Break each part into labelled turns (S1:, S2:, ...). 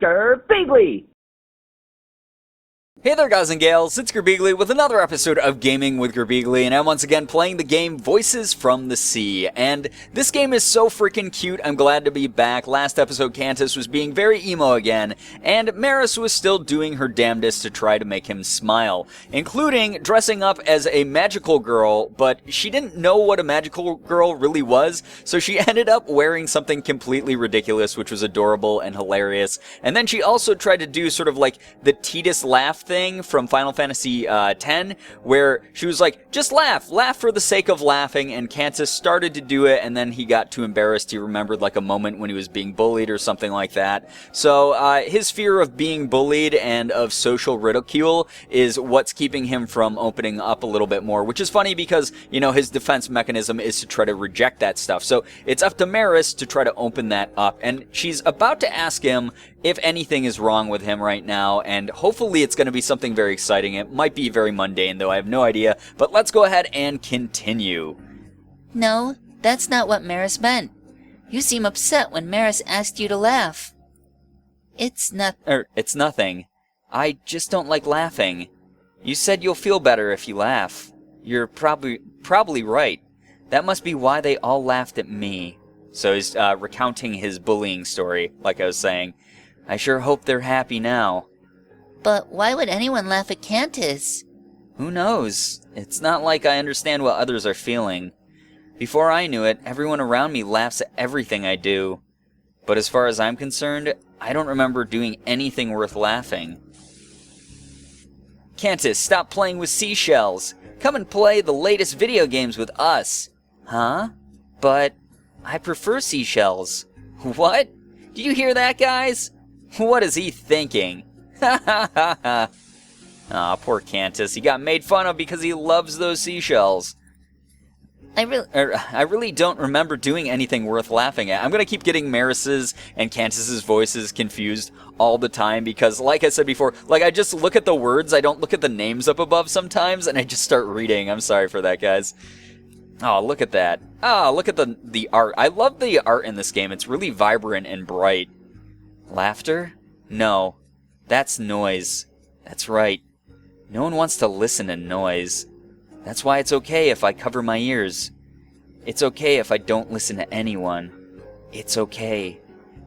S1: Girbeagly!
S2: Hey there guys and gals, it's Girbeagly with another episode of Gaming with Girbeagly, and I'm once again playing the game Voices from the Sea. And this game is so freaking cute, I'm glad to be back. Last episode Cantus was being very emo again, and Maris was still doing her damnedest to try to make him smile, including dressing up as a magical girl, but she didn't know what a magical girl really was, so she ended up wearing something completely ridiculous, which was adorable and hilarious. And then she also tried to do sort of like the Tidus laugh thing from Final Fantasy X, where she was like, just laugh for the sake of laughing, and Cantus started to do it, and then he got too embarrassed. He remembered like a moment when he was being bullied or something like that. So his fear of being bullied and of social ridicule is what's keeping him from opening up a little bit more, which is funny because, you know, his defense mechanism is to try to reject that stuff. So it's up to Maris to try to open that up, and she's about to ask him if anything is wrong with him right now, and hopefully it's going to be something very exciting. It might be very mundane, though, I have no idea, but let's go ahead and continue.
S3: No, that's not what Maris meant. You seem upset when Maris asked you to laugh. It's nothing. I just don't like laughing. You said you'll feel better if you laugh. You're probably right. That must be why they all laughed at me. So he's recounting his bullying story, like I was saying. I sure hope they're happy now. But why would anyone laugh at Cantus?
S2: Who knows? It's not like I understand what others are feeling. Before I knew it, everyone around me laughs at everything I do. But as far as I'm concerned, I don't remember doing anything worth laughing. Cantus, stop playing with seashells. Come and play the latest video games with us. Huh? But I prefer seashells. What? Did you hear that, guys? What is he thinking? Ha ha ha ha. Aw, poor Cantus. He got made fun of because he loves those seashells. I really don't remember doing anything worth laughing at. I'm going to keep getting Maris's and Cantus's voices confused all the time because, like I said before, like I just look at the words, I don't look at the names up above sometimes, and I just start reading. I'm sorry for that, guys. Oh, look at that. Oh, look at the art. I love the art in this game. It's really vibrant and bright. Laughter? No. That's noise. That's right. No one wants to listen to noise. That's why it's okay if I cover my ears. It's okay if I don't listen to anyone. It's okay.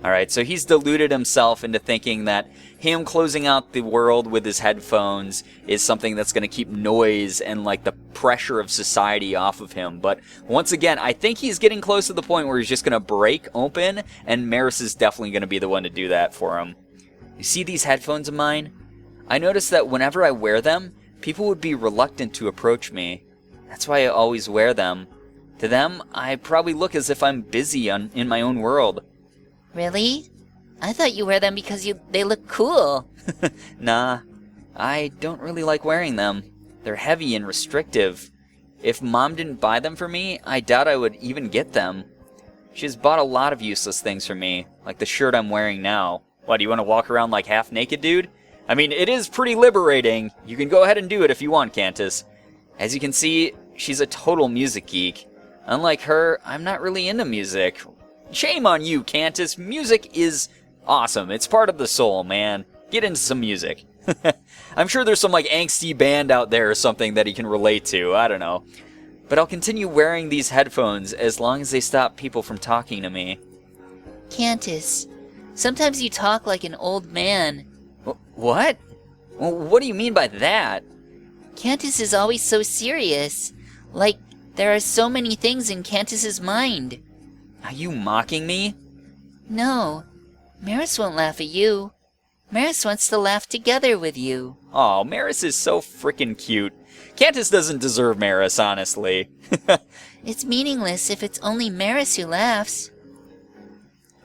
S2: Alright, so he's deluded himself into thinking that him closing out the world with his headphones is something that's going to keep noise and like the pressure of society off of him. But once again, I think he's getting close to the point where he's just going to break open, and Maris is definitely going to be the one to do that for him. You see these headphones of mine? I noticed that whenever I wear them, people would be reluctant to approach me. That's why I always wear them. To them, I probably look as if I'm busy in my own world.
S3: Really? I thought you wear them because they look cool.
S2: Nah, I don't really like wearing them. They're heavy and restrictive. If Mom didn't buy them for me, I doubt I would even get them. She's bought a lot of useless things for me, like the shirt I'm wearing now. What, do you want to walk around like half naked, dude? I mean, it is pretty liberating. You can go ahead and do it if you want, Cantus. As you can see, she's a total music geek. Unlike her, I'm not really into music. Shame on you, Cantus. Music is awesome. It's part of the soul, man. Get into some music. I'm sure there's some like angsty band out there or something that he can relate to. I don't know. But I'll continue wearing these headphones as long as they stop people from talking to me.
S3: Cantus, sometimes you talk like an old man.
S2: What? Well, what do you mean by that?
S3: Cantus is always so serious. Like, there are so many things in Cantus's mind.
S2: Are you mocking me?
S3: No. Maris won't laugh at you. Maris wants to laugh together with you.
S2: Aw, Maris is so frickin' cute. Cantus doesn't deserve Maris, honestly.
S3: It's meaningless if it's only Maris who laughs.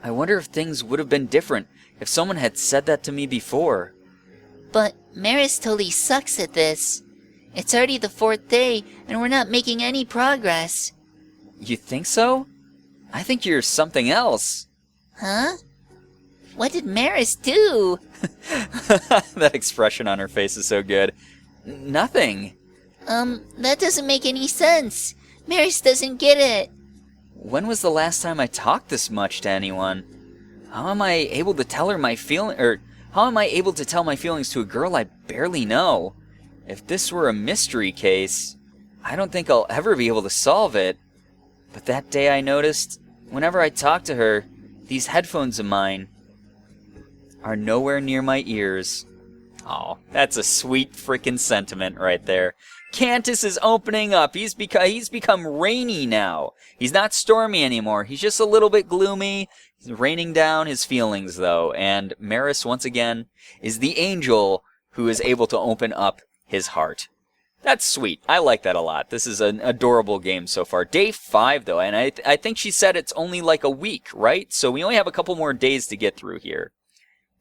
S2: I wonder if things would have been different if someone had said that to me before.
S3: But Maris totally sucks at this. It's already the 4th day, and we're not making any progress.
S2: You think so? I think you're something else.
S3: Huh? What did Maris do?
S2: That expression on her face is so good. Nothing.
S3: That doesn't make any sense. Maris doesn't get it.
S2: When was the last time I talked this much to anyone? How am I able to tell her my how am I able to tell my feelings to a girl I barely know? If this were a mystery case, I don't think I'll ever be able to solve it. But that day I noticed, whenever I talk to her, these headphones of mine are nowhere near my ears. Oh, that's a sweet freaking sentiment right there. Cantus is opening up. He's become rainy now. He's not stormy anymore. He's just a little bit gloomy. He's raining down his feelings, though. And Maris, once again, is the angel who is able to open up his heart. That's sweet. I like that a lot. This is an adorable game so far. Day 5, though, and I think she said it's only like a week, right? So we only have a couple more days to get through here.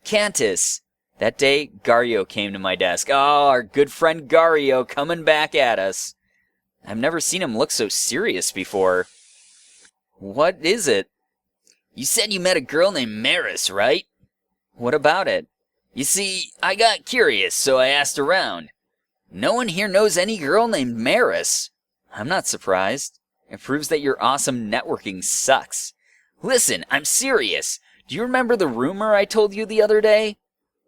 S2: Cantus. That day, Gario came to my desk. Oh, our good friend Gario coming back at us. I've never seen him look so serious before. What is it? You said you met a girl named Maris, right? What about it? You see, I got curious, so I asked around. No one here knows any girl named Maris. I'm not surprised. It proves that your awesome networking sucks. Listen, I'm serious. Do you remember the rumor I told you the other day?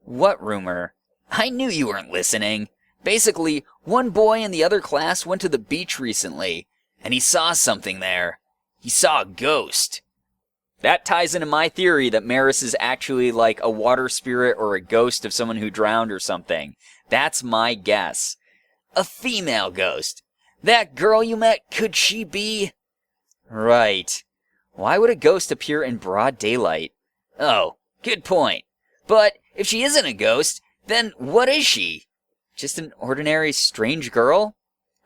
S2: What rumor? I knew you weren't listening. Basically, one boy in the other class went to the beach recently, and he saw something there. He saw a ghost. That ties into my theory that Maris is actually like a water spirit or a ghost of someone who drowned or something. That's my guess. A female ghost. That girl you met, could she be? Right. Why would a ghost appear in broad daylight? Oh, good point. But if she isn't a ghost, then what is she? Just an ordinary strange girl?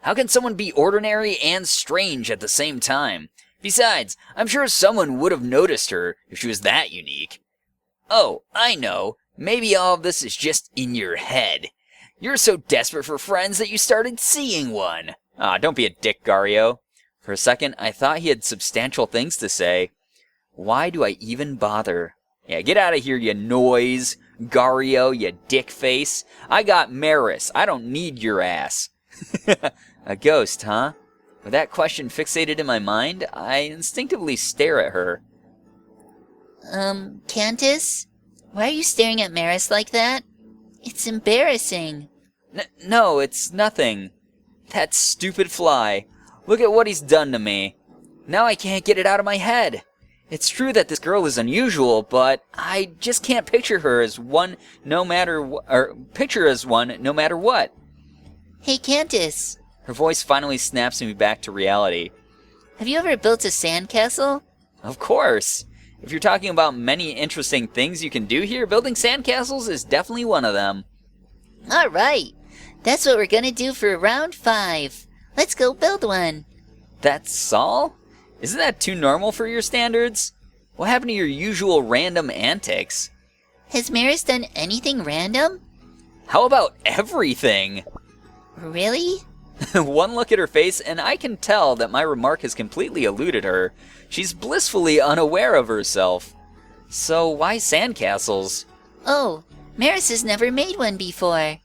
S2: How can someone be ordinary and strange at the same time? Besides, I'm sure someone would have noticed her if she was that unique. Oh, I know. Maybe all of this is just in your head. You're so desperate for friends that you started seeing one. Ah, don't be a dick, Gario. For a second, I thought he had substantial things to say. Why do I even bother? Yeah, get out of here, you noise. Gario, you dick face. I got Maris. I don't need your ass. A ghost, huh? With that question fixated in my mind, I instinctively stare at her.
S3: Cantus? Why are you staring at Maris like that? It's embarrassing.
S2: No, it's nothing. That stupid fly. Look at what he's done to me. Now I can't get it out of my head. It's true that this girl is unusual, but I just can't picture her as one no matter what.
S3: Hey, Cantus.
S2: Her voice finally snaps me back to reality.
S3: Have you ever built a sandcastle?
S2: Of course. If you're talking about many interesting things you can do here, building sandcastles is definitely one of them.
S3: All right. That's what we're gonna do for round 5. Let's go build one.
S2: That's all? Isn't that too normal for your standards? What happened to your usual random antics?
S3: Has Maris done anything random?
S2: How about everything?
S3: Really?
S2: One look at her face, and I can tell that my remark has completely eluded her. She's blissfully unaware of herself. So why sandcastles?
S3: Oh, Maris has never made one before.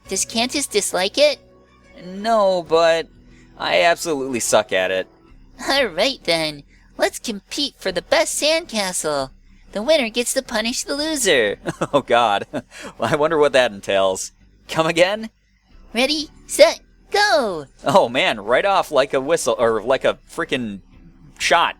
S3: Does Cantus dislike it?
S2: No, but I absolutely suck at it.
S3: Alright then, let's compete for the best sandcastle. The winner gets to punish the loser.
S2: Oh god, I wonder what that entails. Come again?
S3: Ready, set, go!
S2: Oh man, right off like a whistle, or like a freaking shot.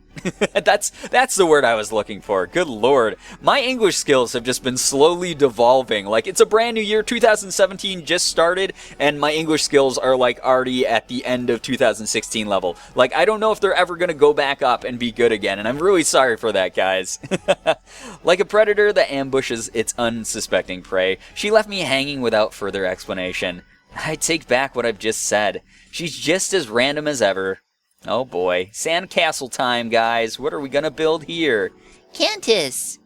S2: That's the word I was looking for. Good lord. My English skills have just been slowly devolving. Like, it's a brand new year, 2017 just started, and my English skills are like already at the end of 2016 level. Like, I don't know if they're ever gonna go back up and be good again, and I'm really sorry for that, guys. Like a predator that ambushes its unsuspecting prey, she left me hanging without further explanation. I take back what I've just said. She's just as random as ever. Oh boy, sandcastle time, guys. What are we gonna build here?
S3: Cantus!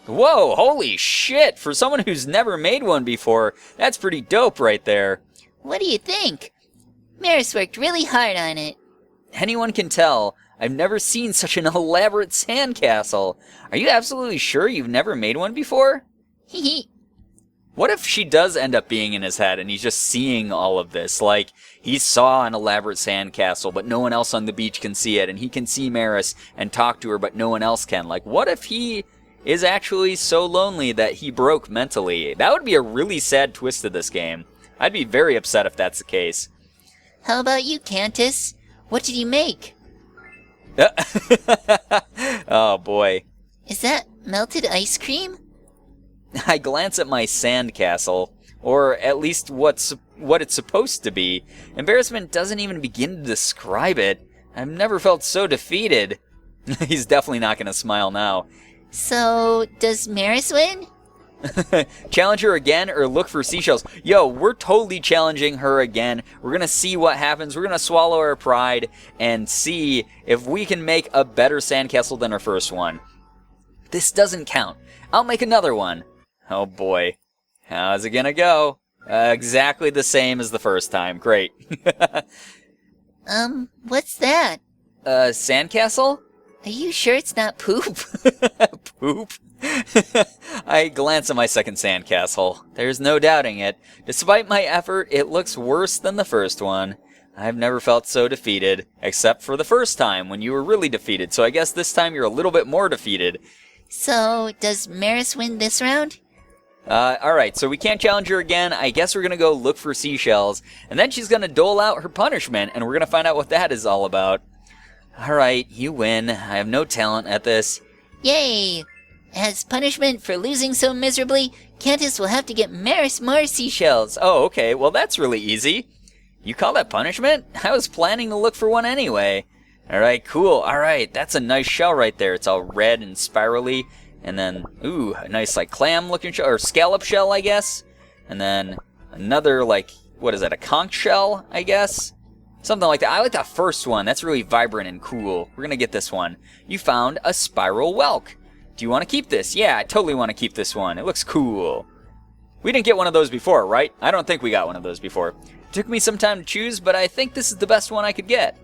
S2: Whoa, holy shit! For someone who's never made one before, that's pretty dope right there.
S3: What do you think? Maris worked really hard on it.
S2: Anyone can tell. I've never seen such an elaborate sandcastle. Are you absolutely sure you've never made one before?
S3: Hehe.
S2: What if she does end up being in his head and he's just seeing all of this? Like, he saw an elaborate sandcastle, but no one else on the beach can see it, and he can see Maris and talk to her, but no one else can. Like, what if he is actually so lonely that he broke mentally. That would be a really sad twist to this game. I'd be very upset if that's the case.
S3: How about you, Cantus? What did you make?
S2: Oh boy.
S3: Is that melted ice cream?
S2: I glance at my sandcastle, or at least what it's supposed to be. Embarrassment doesn't even begin to describe it. I've never felt so defeated. He's definitely not going to smile now.
S3: So, does Maris win?
S2: Challenge her again or look for seashells. Yo, we're totally challenging her again. We're going to see what happens. We're going to swallow our pride and see if we can make a better sandcastle than our first one. This doesn't count. I'll make another one. Oh boy. How's it going to go? Exactly the same as the first time. Great.
S3: What's that?
S2: Sandcastle?
S3: Are you sure it's not poop?
S2: Poop? I glance at my second sandcastle. There's no doubting it. Despite my effort, it looks worse than the first one. I've never felt so defeated, except for the first time when you were really defeated, so I guess this time you're a little bit more defeated.
S3: So, does Maris win this round?
S2: Alright, so we can't challenge her again. I guess we're gonna go look for seashells, and then she's gonna dole out her punishment, and we're gonna find out what that is all about. Alright, you win. I have no talent at this.
S3: Yay! As punishment for losing so miserably, Cantus will have to get Maris more seashells.
S2: Oh, okay, well that's really easy. You call that punishment? I was planning to look for one anyway. Alright, cool. Alright, that's a nice shell right there. It's all red and spirally. And then, ooh, a nice like clam looking shell, or scallop shell, I guess. And then another like, what is that, a conch shell, I guess? Something like that. I like that first one. That's really vibrant and cool. We're gonna get this one. You found a spiral whelk. Do you want to keep this? Yeah, I totally want to keep this one. It looks cool. We didn't get one of those before, right? I don't think we got one of those before. It took me some time to choose, but I think this is the best one I could get.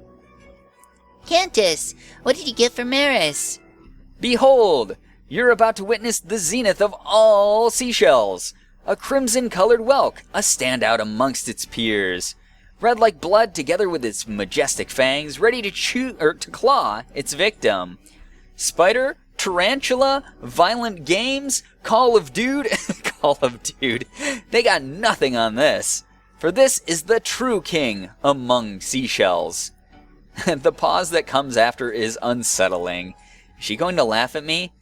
S3: Cantus, what did you get for Maris?
S2: Behold! You're about to witness the zenith of all seashells. A crimson-colored whelk, a standout amongst its peers. Red like blood together with its majestic fangs, ready to to claw its victim. Spider, tarantula, violent games, Call of Dude, Call of Dude. They got nothing on this. For this is the true king among seashells. The pause that comes after is unsettling. Is she going to laugh at me?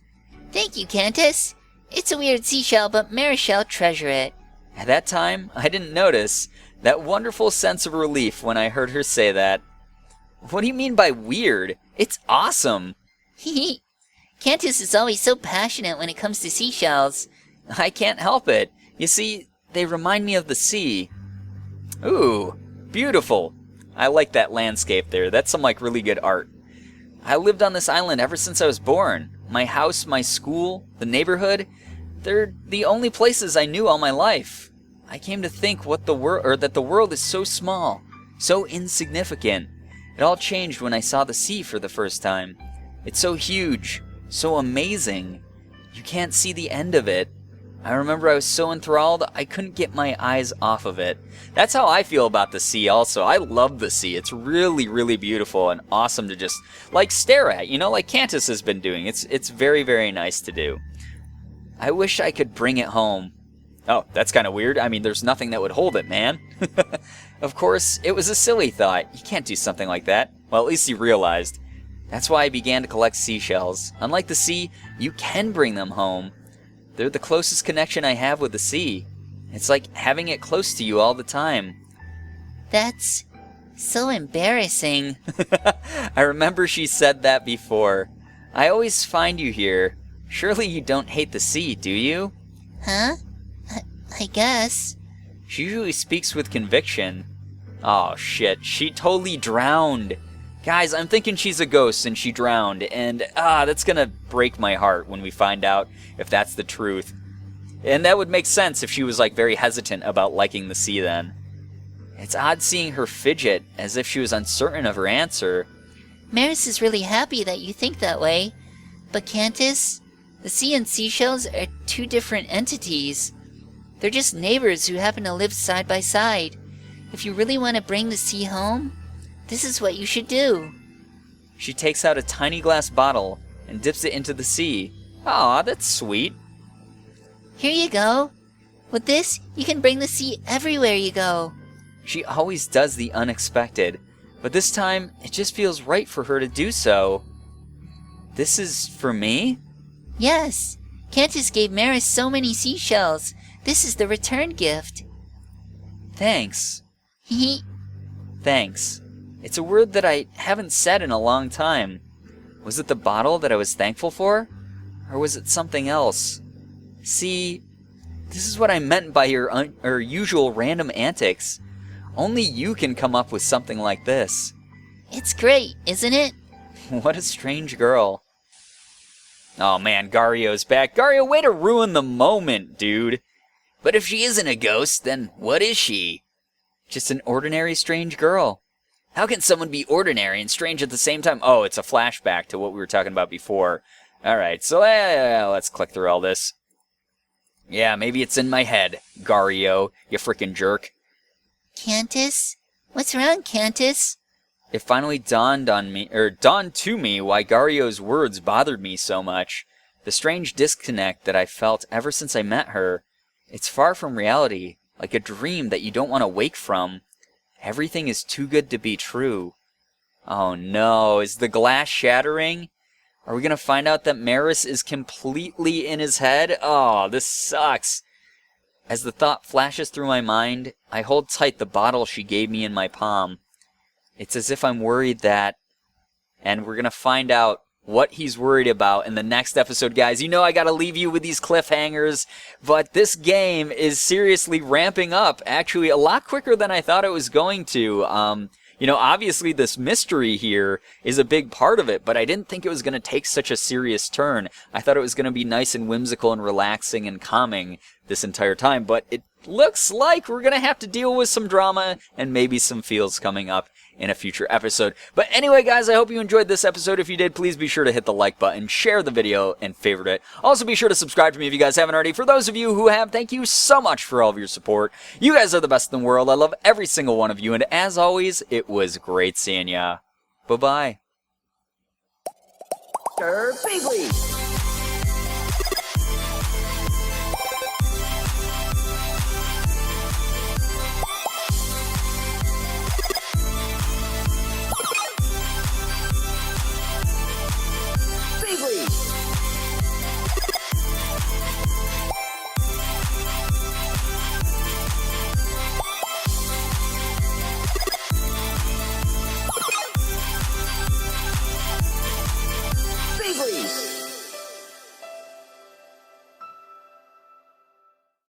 S3: Thank you, Cantus. It's a weird seashell, but Maris shall treasure it.
S2: At that time, I didn't notice that wonderful sense of relief when I heard her say that. What do you mean by weird? It's awesome.
S3: Hee Cantus is always so passionate when it comes to seashells.
S2: I can't help it. You see, they remind me of the sea. Ooh, beautiful. I like that landscape there. That's some like really good art. I lived on this island ever since I was born. My house, my school, the neighborhood, they're the only places I knew all my life. I came to think that the world is so small, so insignificant. It all changed when I saw the sea for the first time. It's so huge, so amazing. You can't see the end of it. I remember I was so enthralled, I couldn't get my eyes off of it. That's how I feel about the sea also. I love the sea. It's really, really beautiful and awesome to just, like, stare at, you know, like Cantus has been doing. It's very, very nice to do. I wish I could bring it home. Oh, that's kind of weird. I mean, there's nothing that would hold it, man. Of course, it was a silly thought. You can't do something like that. Well, at least he realized. That's why I began to collect seashells. Unlike the sea, you can bring them home. They're the closest connection I have with the sea. It's like having it close to you all the time.
S3: That's so embarrassing.
S2: I remember she said that before. I always find you here. Surely you don't hate the sea, do you?
S3: Huh? I guess.
S2: She usually speaks with conviction. Oh shit, she totally drowned. Guys, I'm thinking she's a ghost and she drowned, and that's gonna break my heart when we find out if that's the truth. And that would make sense if she was like very hesitant about liking the sea then. It's odd seeing her fidget, as if she was uncertain of her answer.
S3: Maris is really happy that you think that way. But Cantus, the sea and seashells are two different entities. They're just neighbors who happen to live side by side. If you really want to bring the sea home, this is what you should do.
S2: She takes out a tiny glass bottle and dips it into the sea. Aw, that's sweet.
S3: Here you go. With this, you can bring the sea everywhere you go.
S2: She always does the unexpected, but this time it just feels right for her to do so. This is for me?
S3: Yes. Cantus gave Maris so many seashells. This is the return gift.
S2: Thanks.
S3: Hee.
S2: Thanks. It's a word that I haven't said in a long time. Was it the bottle that I was thankful for? Or was it something else? See, this is what I meant by your usual random antics. Only you can come up with something like this.
S3: It's great, isn't it?
S2: What a strange girl. Oh man, Gario's back. Gario, way to ruin the moment, dude. But if she isn't a ghost, then what is she? Just an ordinary strange girl. How can someone be ordinary and strange at the same time? Oh, it's a flashback to what we were talking about before. Alright, so let's click through all this. Yeah, maybe it's in my head, Gario, you frickin' jerk.
S3: Cantus? What's wrong, Cantus?
S2: It finally dawned to me why Gario's words bothered me so much. The strange disconnect that I felt ever since I met her. It's far from reality, like a dream that you don't want to wake from. Everything is too good to be true. Oh no, is the glass shattering? Are we going to find out that Maris is completely in his head? Oh, this sucks. As the thought flashes through my mind, I hold tight the bottle she gave me in my palm. It's as if I'm worried that... And we're going to find out what he's worried about in the next episode, guys. You know I got to leave you with these cliffhangers, but this game is seriously ramping up, actually a lot quicker than I thought it was going to. You know, obviously this mystery here is a big part of it, but I didn't think it was going to take such a serious turn. I thought it was going to be nice and whimsical and relaxing and calming this entire time, but it looks like we're going to have to deal with some drama and maybe some feels coming up in a future episode. But anyway, guys, I hope you enjoyed this episode. If you did, please be sure to hit the like button, share the video, and favorite it. Also, be sure to subscribe to me if you guys haven't already. For those of you who have, thank you so much for all of your support. You guys are the best in the world. I love every single one of you, and as always, it was great seeing ya. Bye-bye.
S1: Girbeagly.